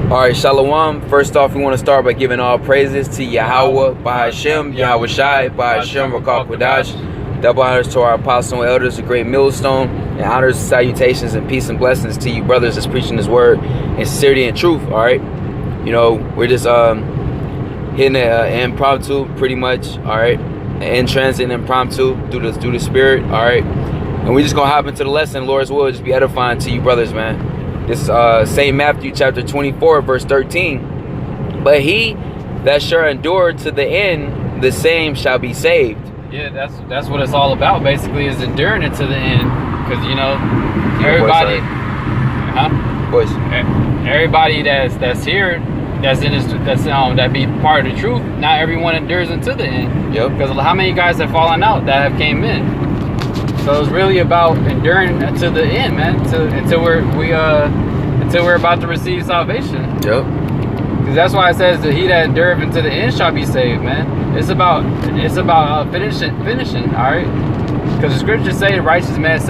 All right, Shalom. First off, we want to start by giving all praises to Yahweh, Bahashem, Yahweh Shai, Bahashem, Rakak Wadash. Double honors to our apostles and elders, a great millstone, and honors, salutations, and peace and blessings to you brothers that's preaching this word in sincerity and truth. All right, you know, we're just hitting an impromptu, pretty much. All right, in transit impromptu through the spirit. All right, and we just gonna hop into the lesson. Lord's will just be edifying to you brothers, man. This is St. Matthew chapter 24, verse 13. But he that shall endure to the end, the same shall be saved. Yeah, that's what it's all about. Basically, is enduring it to the end, because you know, everybody, everybody that's here, that's in this, that be part of the truth. Not everyone endures until the end. Yep. Because how many guys have fallen out that have came in? So it's really about enduring to the end, man. Until we're about to receive salvation. Yep. Because that's why it says that he that endureth unto the end shall be saved, man. It's about finishing. All right. Because the scriptures say the righteous man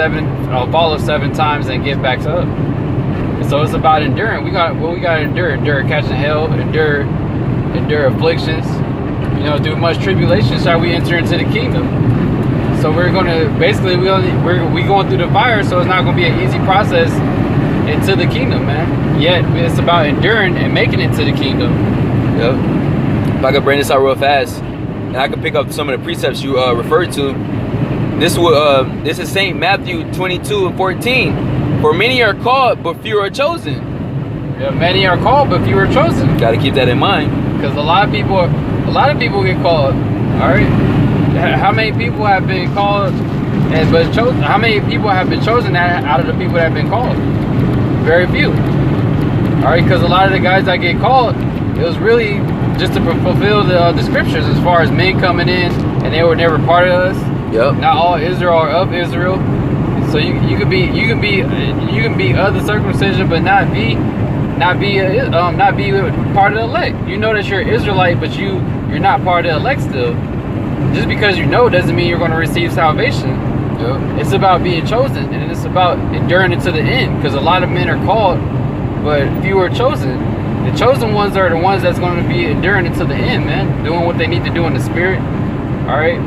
fall 7 times and get back up. And so it's about enduring. We got to endure catching hell, endure afflictions. You know, through much tribulation shall we enter into the kingdom. So we're gonna basically we going through the fire, so it's not gonna be an easy process into the kingdom, man. Yet it's about enduring and making it to the kingdom. Yep. If I could bring this out real fast, and I could pick up some of the precepts you referred to. This is St. Matthew 22 and 14. For many are called, but few are chosen. Yeah, many are called, but few are chosen. Got to keep that in mind. Because a lot of people get called. All right. How many people have been called but chosen? How many people have been chosen out of the people that have been called? Very few. All right, because a lot of the guys that get called, it was really just to fulfill the scriptures as far as men coming in, and they were never part of us. Yep. Not all Israel are of Israel. So you can be of the circumcision, but not be part of the elect. You know that you're an Israelite, but you're not part of the elect still. Just because you know doesn't mean you're going to receive salvation. Yep. It's about being chosen, and it's about enduring it to the end. Because a lot of men are called, but few are chosen. The chosen ones are the ones that's going to be enduring it to the end, man. Doing what they need to do in the spirit. All right,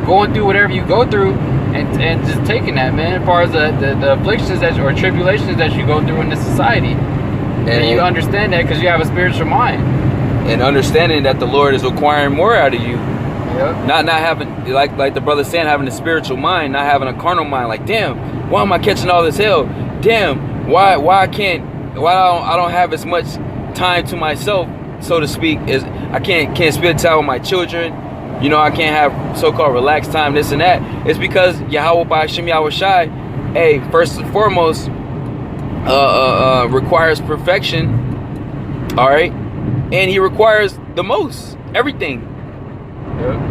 going through whatever you go through, and just taking that, man. As far as the afflictions or tribulations that you go through in this society, and you understand that because you have a spiritual mind, and understanding that the Lord is requiring more out of you. Yep. Not having, like the brother saying, having a spiritual mind, not having a carnal mind. Like, damn, why am I catching all this hell? Damn, why I don't have as much time to myself, so to speak, as I can't spend time with my children. You know, I can't have so-called relaxed time, this and that. It's because Yahweh Bahashem Yahweh Shai, hey, first and foremost, requires perfection. All right, and he requires the most, everything.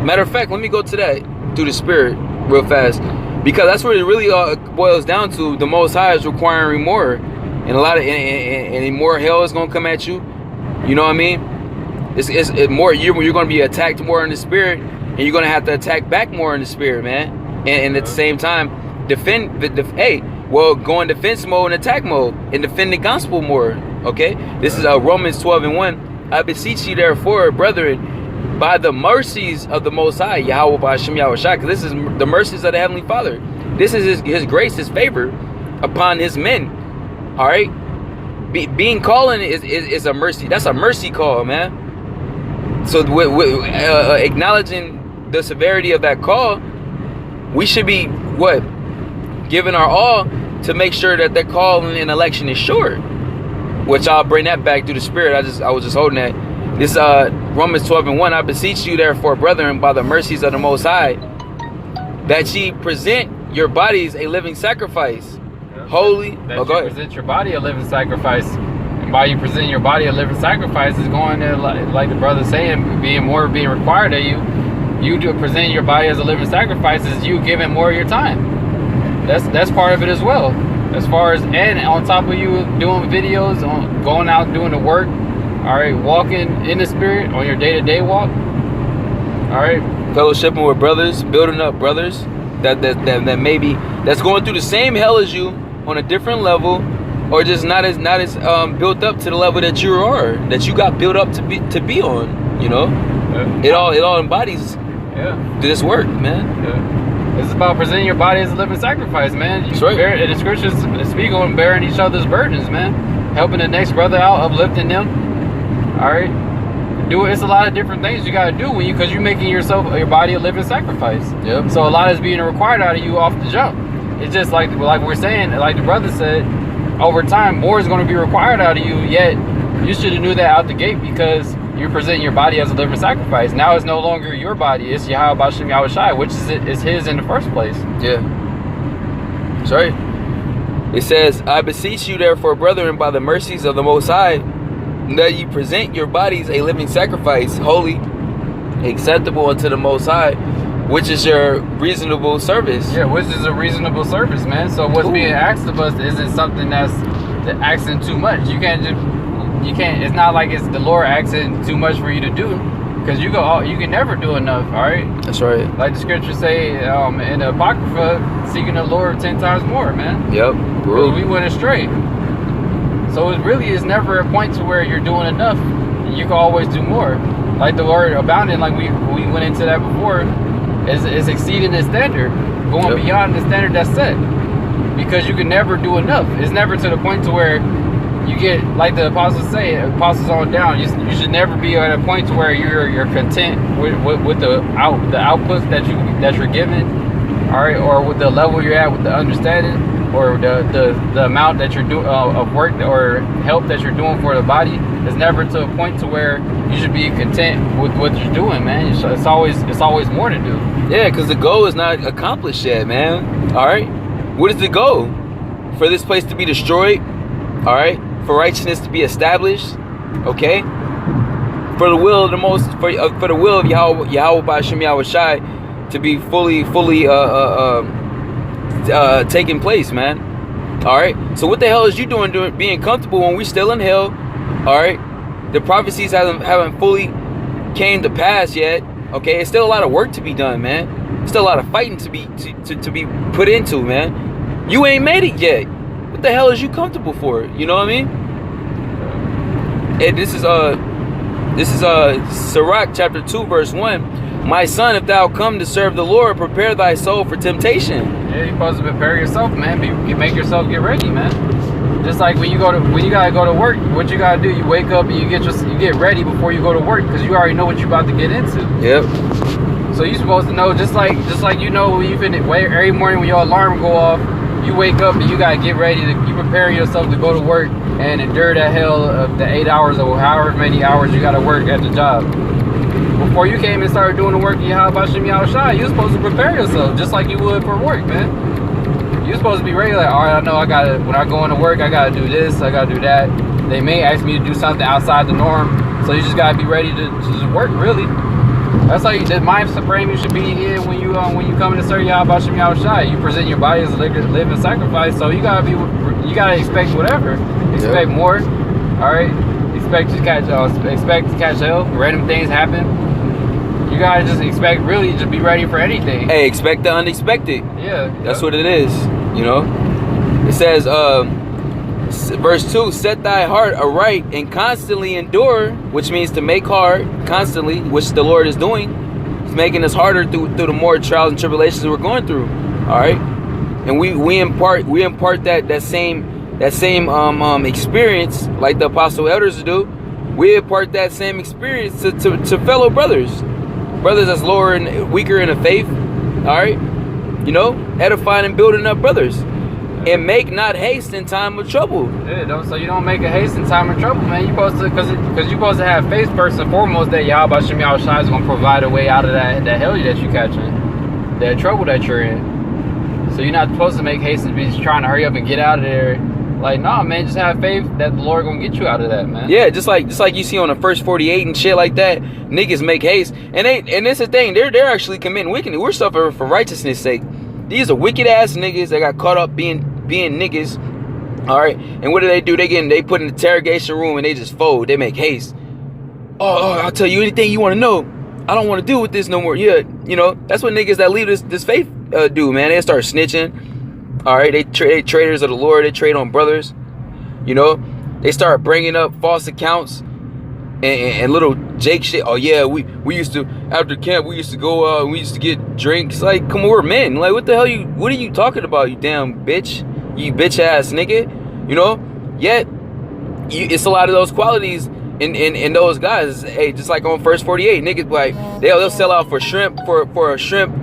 Matter of fact, let me go to that through the spirit real fast, because that's what it really boils down to. The Most High is requiring more, and and more hell is gonna come at you. You know what I mean? It's more. You're gonna be attacked more in the spirit, and you're gonna have to attack back more in the spirit, man. And at the same time, go in defense mode and attack mode, and defend the gospel more. Okay, this is Romans 12 and 1. I beseech you, therefore, brethren, by the mercies of the Most High, Yahweh Bahashem Yahweh Shai, because this is the mercies of the Heavenly Father. This is his grace, his favor upon his men. All right, being calling is a mercy. That's a mercy call, man. So acknowledging the severity of that call, we should be giving our all to make sure that that call and election is sure. Which I'll bring that back through the spirit. I was just holding that. This Romans 12 and 1. I beseech you, therefore, brethren, by the mercies of the Most High, that ye present your bodies a living sacrifice, holy. That you present your body a living sacrifice, and by you presenting your body a living sacrifice is going to, like the brother saying, being required of you. You do present your body as a living sacrifice is you giving more of your time. That's part of it as well. As far as, and on top of you doing videos, going out doing the work. All right, walking in the spirit on your day-to-day walk. All right, fellowshipping with brothers, building up brothers that maybe that's going through the same hell as you on a different level, or just not as built up to the level that you got built up to be on. You know, it all embodies this work, man. It's about presenting your body as a living sacrifice, man. That's right. And the scriptures speak on bearing each other's burdens, man. Helping the next brother out, uplifting them. All right. It's a lot of different things you gotta do because you're making your body a living sacrifice. Yep. So a lot is being required out of you off the jump. It's just like we're saying, like the brother said, over time more is going to be required out of you. Yet you should have knew that out the gate because you're presenting your body as a living sacrifice. Now it's no longer your body; it's Yahweh B'Shem Yahweh Shai, which is his in the first place. Yeah. That's right. It says, "I beseech you, therefore, brethren, by the mercies of the Most High, that you present your bodies a living sacrifice, holy, acceptable unto the Most High, which is your reasonable service." Yeah, which is a reasonable service, man. So what's being asked of us isn't something that's asking too much. You can't. It's not like it's the Lord asking too much for you to do, because you can never do enough. All right. That's right. Like the scriptures say in the Apocrypha, seeking the Lord 10 times more, man. Yep. We went astray. So it really is never a point to where you're doing enough. You can always do more. Like the word abounding, like we went into that before, is exceeding the standard, going beyond the standard that's set. Because you can never do enough. It's never to the point to where you get, like the apostles say, apostles on down. You should never be at a point to where you're content with the outputs that you're given, all right, or with the level you're at with the understanding, or the amount that you're doing of work or help that you're doing for the body. It's never to a point to where you should be content with what you're doing, man. It's always more to do. Yeah, because the goal is not accomplished yet, man. All right, what is the goal? For this place to be destroyed, all right, for righteousness to be established, okay, for the will of the most, for the will of Yahweh B'Shem Yahweh Shai to be fully taking place, man. All right, so what the hell is you doing being comfortable when we still in hell? All right, the prophecies haven't fully came to pass yet. Okay, it's still a lot of work to be done, man. Still a lot of fighting to be put into, man. You ain't made it yet. What the hell is you comfortable for? You know what I mean? And this is Sirach chapter 2 verse 1. My son, if thou come to serve the Lord, prepare thy soul for temptation. Yeah, you're supposed to prepare yourself, man. You make yourself get ready, man. Just like when you gotta go to work, what you gotta do, you wake up and you get ready before you go to work, because you already know what you're about to get into. Yep. So you're supposed to know, just like you know, when every morning when your alarm go off, you wake up and you gotta get ready. You prepare yourself to go to work and endure that hell of the 8 hours or however many hours you gotta work at the job. Before you came and started doing the work in Yahweh B'Shem Yahweh Shai, you're supposed to prepare yourself just like you would for work, man. You're supposed to be ready, like, all right, I know when I go into work, I gotta do this, I gotta do that. They may ask me to do something outside the norm, so you just gotta be ready to just work, really. That's like the mind supreme you should be in when you come to serve Yahweh B'Shem Yahweh Shai. You present your body as a living sacrifice, so you gotta expect whatever. Expect more, all right. Expect to catch hell. Random things happen. You gotta just expect, really, just be ready for anything. Hey, expect the unexpected. Yeah, that's what it is. You know, it says, verse 2: set thy heart aright and constantly endure, which means to make hard constantly, which the Lord is doing. He's making us harder through the more trials and tribulations we're going through. All right, and we impart that same experience, like the apostle elders do. We impart that same experience to fellow brothers that's lower and weaker in the faith. All right, you know, edifying and building up brothers. And make not haste in time of trouble. Yeah, so you don't make a haste in time of trouble, man. You're supposed to, because you're supposed to have faith first and foremost that Yahweh B'Shem Yahweh Shai is going to provide a way out of that hell that you're catching, that trouble that you're in. So you're not supposed to make haste and be just trying to hurry up and get out of there. Like, nah, man, just have faith that the Lord gonna get you out of that, man. Yeah, just like you see on the first 48 and shit like that, niggas make haste, and it's the thing, they're actually committing wickedness. We're suffering for righteousness' sake. These are wicked ass niggas that got caught up being niggas. All right, and what do? They put in the interrogation room and they just fold. They make haste. Oh, I'll tell you anything you want to know. I don't want to deal with this no more. Yeah, you know, that's what niggas that leave this faith do, man. They start snitching. All right, they traitors of the Lord. They trade on brothers. You know, they start bringing up false accounts and little Jake shit. Oh yeah, we used to, after camp, we used to go out and we used to get drinks. Like, come on, we're men. Like, what the hell what are you talking about, you damn bitch? You bitch ass nigga. You know? Yet it's a lot of those qualities in those guys. Hey, just like on First 48, niggas like they'll sell out for shrimp, for a shrimp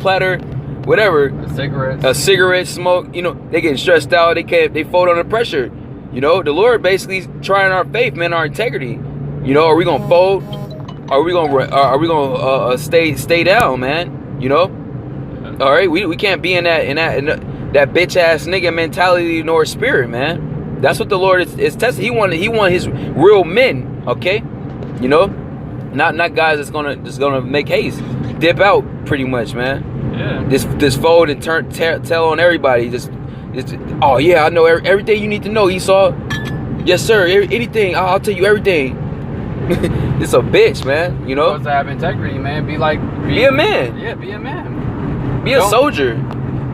platter, whatever, a cigarette smoke. You know, they getting stressed out. They fold under pressure. You know, the Lord basically trying our faith, man, our integrity. You know, are we gonna fold? Are we gonna stay down, man? You know, all right. We can't be in that bitch ass nigga mentality nor spirit, man. That's what the Lord is testing. He want his real men, okay? You know, not guys that's gonna make haste, dip out, pretty much, man. Yeah. This fold and tell on everybody. Just oh yeah, I know everything you need to know, Esau. Yes sir, anything. I'll tell you everything. It's a bitch, man. You know. Supposed to have integrity, man. Be a man. Yeah, be a man. Be a soldier.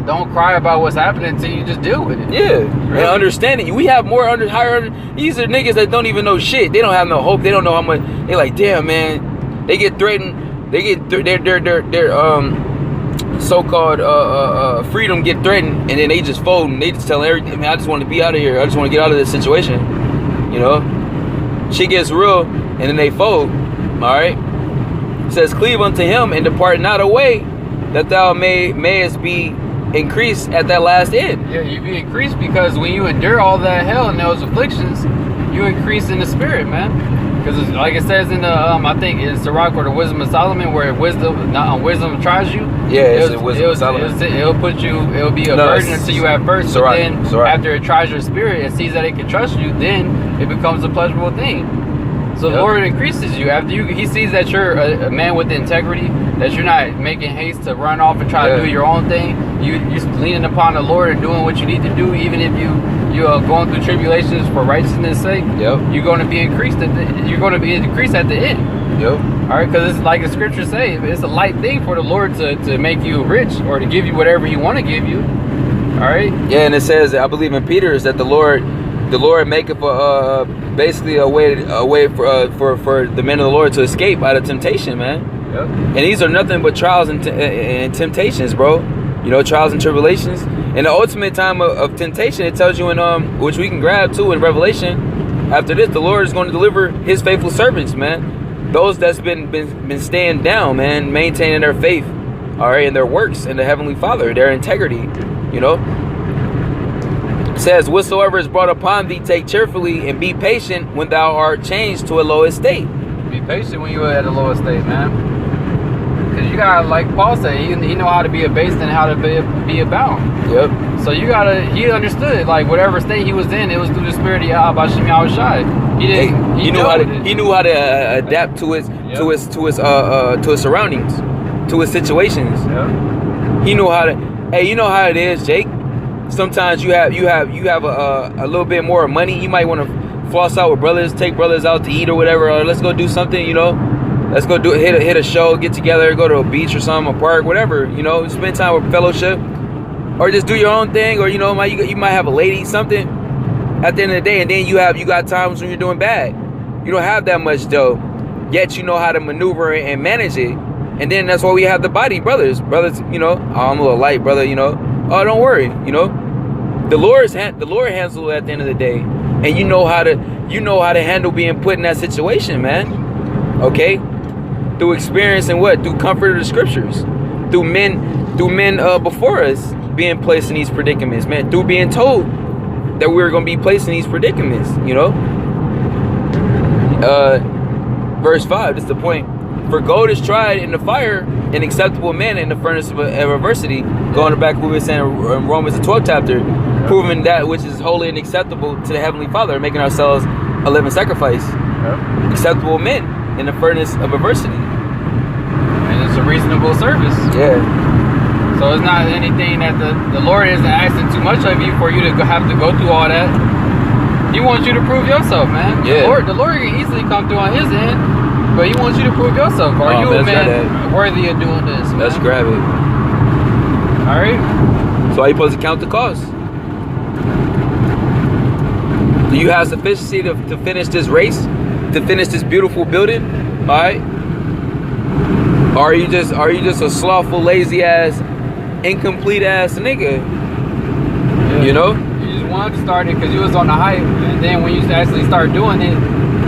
Don't cry about what's happening until you just deal with it. Yeah, really? And understanding. We have higher. These are niggas that don't even know shit. They don't have no hope. They don't know how much. They're like, damn, man. They get threatened. They get their so-called freedom get threatened, and then they just fold and they just tell everything. Man, I just want to be out of here. I just want to get out of this situation. You know, shit gets real, and then they fold. All right. It says, cleave unto him and depart not away, that thou mayest be increased at that last end. Yeah, you be increased because when you endure all that hell and those afflictions, you increase in the spirit, man. Because like it says in the I think it's Sirach or the Wisdom of Solomon, where wisdom tries you. Yeah, it's the Wisdom of Solomon. It'll be a burden until you have first. But then after it tries your spirit and sees that it can trust you, then it becomes a pleasurable thing. So the Lord increases you after he sees that you're a man with integrity, that you're not making haste to run off and try to do your own thing. You're leaning upon the Lord and doing what you need to do, even if you're going through tribulations for righteousness' sake. You're going to be increased you're going to be increased at the end. All right, because it's like the scriptures say, it's a light thing for the Lord to make you rich or to give you whatever He want to give you. All right. Yeah, and it says, I believe in Peter, is that the Lord maketh basically a way for the men of the Lord to escape out of temptation, man. And these are nothing but trials and temptations, bro. You know, trials and tribulations. And the ultimate time of temptation, it tells you in which we can grab too in Revelation. After this, the Lord is going to deliver His faithful servants, man. Those that's been staying down, man, maintaining their faith, all right, and their works in the Heavenly Father, their integrity. You know. Says, whatsoever is brought upon thee, take cheerfully, and be patient when thou art changed to a low estate. Be patient when you're at a low estate, man. Because you gotta, like Paul said, he know how to be abased and how to be abound. So you gotta, he understood, like whatever state he was in, it was through the spirit of Yahweh Shem Yahushai. He knew how to adapt to his surroundings, to his situations. He knew how to. Hey, you know how it is, Jake. Sometimes you have a little bit more money. You might want to floss out with brothers, take brothers out to eat or whatever. Or let's go do something, you know. Let's go hit a show, get together, go to a beach or something, a park, whatever. You know, spend time with fellowship, or just do your own thing. Or you know, you might have a lady, something. At the end of the day, and then you got times when you're doing bad. You don't have that much dough, yet you know how to maneuver and manage it. And then that's why we have the body, brothers. You know, oh, I'm a little light, brother. You know. Oh, don't worry, you know, the Lord handles it at the end of the day, and you know how to handle being put in that situation, man. Okay, through experience and through comfort of the scriptures, through men before us being placed in these predicaments, man. Through being told that we were going to be placed in these predicaments, you know. Verse 5, this is the point. For gold is tried in the fire, an acceptable man in the furnace of adversity. Going back to what we were saying in Romans the 12th chapter, proving that which is holy and acceptable to the Heavenly Father, making ourselves a living sacrifice. Acceptable men in the furnace of adversity. And it's a reasonable service. So it's not anything that the Lord isn't asking too much of you for you to have to go through all that. He wants you to prove yourself, man. The Lord can easily come through on His end. But He wants you to prove yourself. Are you a man worthy of doing this, man? Let's grab it. Alright? So how you supposed to count the cost? Do you have sufficiency to finish this race, to finish this beautiful building? All right. Or are you just a slothful, lazy ass, incomplete ass nigga? Yeah. You know. You just wanted to start it because you was on the hype, and then when you actually start doing it,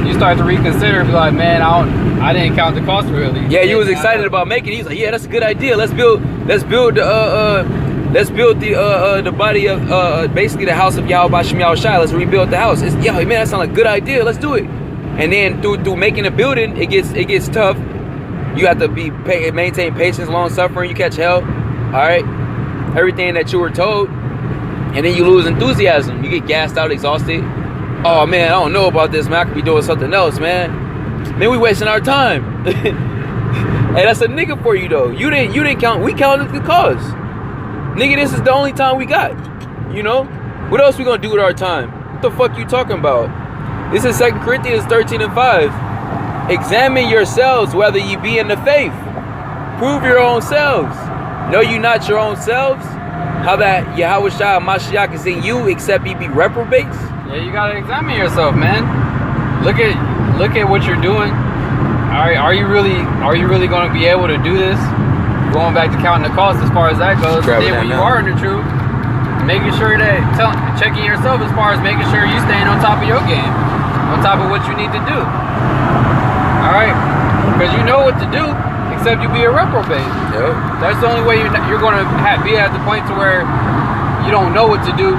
you start to reconsider. Be like, man, I didn't count the cost really. Yeah, you was excited about making it. He's like, yeah, that's a good idea. Let's build the body of basically the house of Yahweh Bashem Yahushai. Let's rebuild the house. Yeah, man, that sounds like a good idea. Let's do it. And then through making a building, it gets tough. You have to maintain patience, long suffering. You catch hell. All right, everything that you were told, and then you lose enthusiasm. You get gassed out, exhausted. Oh man, I don't know about this, man. I could be doing something else, man. Man, we wasting our time. Hey, that's a nigga for you though. You didn't count. We counted the cause. Nigga, this is the only time we got. You know? What else we gonna do with our time? What the fuck you talking about? This is 2 Corinthians 13:5. Examine yourselves whether ye be in the faith. Prove your own selves. Know you not your own selves? How that Yahushua Mashiach is in you, except ye be reprobates? Yeah, you gotta examine yourself, man. Look at what you're doing. All right, are you really going to be able to do this? Going back to counting the cost as far as that goes. And then when you are in the truth, making sure that checking yourself as far as making sure you staying on top of your game, on top of what you need to do. All right, because you know what to do, except you be a reprobate. Yep. That's the only way you're going to be at the point to where you don't know what to do.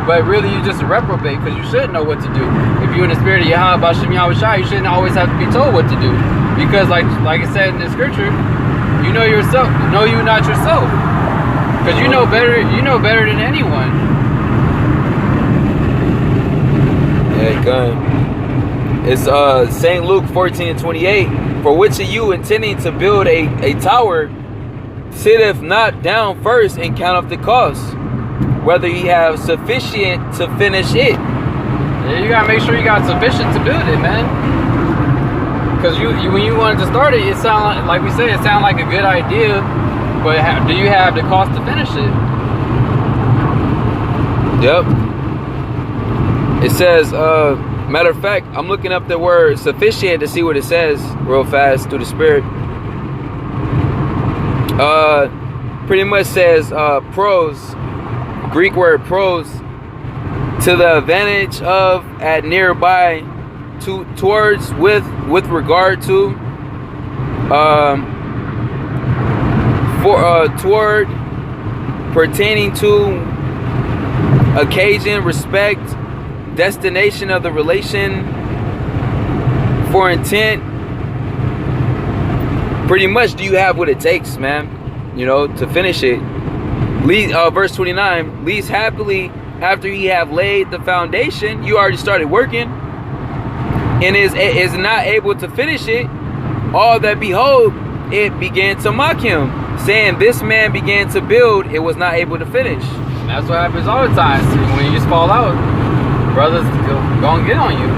But really, you're just a reprobate because you should know what to do. If you're in the spirit of Yahweh Bashem Yahushai, you shouldn't always have to be told what to do. Because like it said in the scripture, you know yourself. Know you not yourself. Because you know better than anyone. Yeah, good. It's St. Luke 14:28. For which of you intending to build a tower sitteth not down first and count up the cost, whether you have sufficient to finish it. Yeah, you gotta make sure you got sufficient to build it, man. Because when you wanted to start it, it sounded like we said, it sounded like a good idea, but do you have the cost to finish it? Yep. It says, matter of fact, I'm looking up the word sufficient to see what it says real fast through the spirit. Pretty much says pros. Greek word pros, to the advantage of, at, nearby, towards, with regard to, toward, pertaining to, occasion, respect, destination of the relation, for intent. Pretty much, do you have what it takes, man? You know, to finish it. Verse 29, least happily after ye have laid the foundation, you already started working, and is not able to finish it, all that behold it began to mock him, saying, this man began to build, it was not able to finish. And that's what happens all the time. When you just fall out, brothers gonna get on you.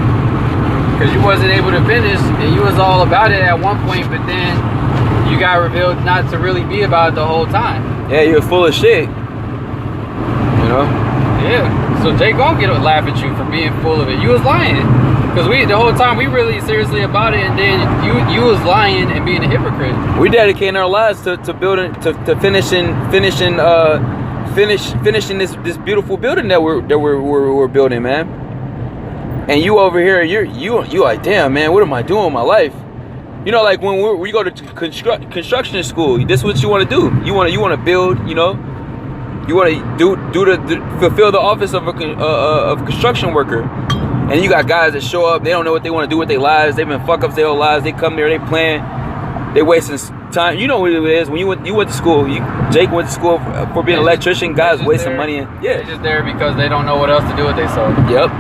Because you wasn't able to finish, and you was all about it at one point, but then you got revealed not to really be about it the whole time. Yeah, you're full of shit. You know? Yeah. So Jay gonna laugh at you for being full of it. You was lying. Because the whole time we really seriously about it, and then you was lying and being a hypocrite. We dedicating our lives to building, to finishing this beautiful building that we're building, man. And you over here, you like, damn, man, what am I doing with my life? You know, like when we go to construction school, this is what you want to do. You want to build, you know. You want to fulfill the office of a construction worker. And you got guys that show up, they don't know what they want to do with their lives. They've been fuck ups their whole lives. They come there, they plan, they wasting time. You know what it is when you went to school. Jake went to school for being an electrician. Guys wasting money. They're just there because they don't know what else to do with themselves. Yep.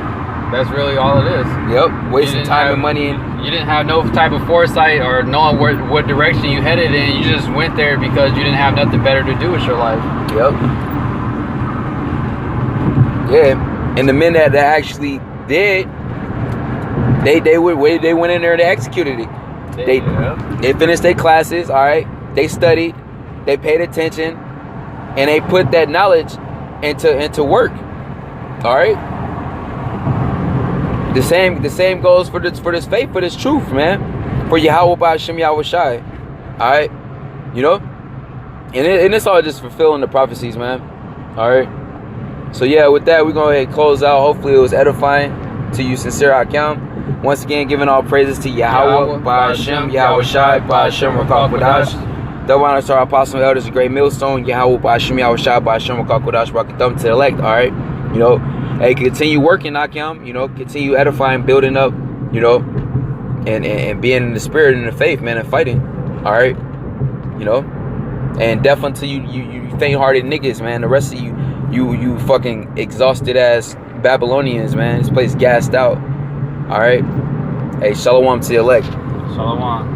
That's really all it is. Yep. Wasting time and money. You didn't have no type of foresight or knowing what direction you headed in. You just went there because you didn't have nothing better to do with your life. Yep. Yeah. And the men that actually did, they went in there and they executed it. They finished their classes, all right. They studied, they paid attention, and they put that knowledge into work. All right. The same goes for this faith, for this truth, man. For Yahweh by Hashem Yahweh Shai. Alright? You know? And it's all just fulfilling the prophecies, man. Alright? So yeah, with that, we're going to close out. Hopefully it was edifying to you, sincere Hakam. Once again, giving all praises to Yahweh by Hashem Yahweh Shai by Hashem Rakak Kodash. Double honors to our apostle and elders, a great millstone. Yahweh by Hashem Yahweh Shai by Hashem Rakak Kodash. Thumb to the elect. Alright? You know? Hey, continue working, Hakam. You know? Continue edifying, building up. You know? And being in the spirit and the faith, man, and fighting. Alright? You know? And definitely to you faint-hearted niggas, man. The rest of you fucking exhausted ass Babylonians, man. This place gassed out. Alright? Hey, shalom to the elect. Shalom.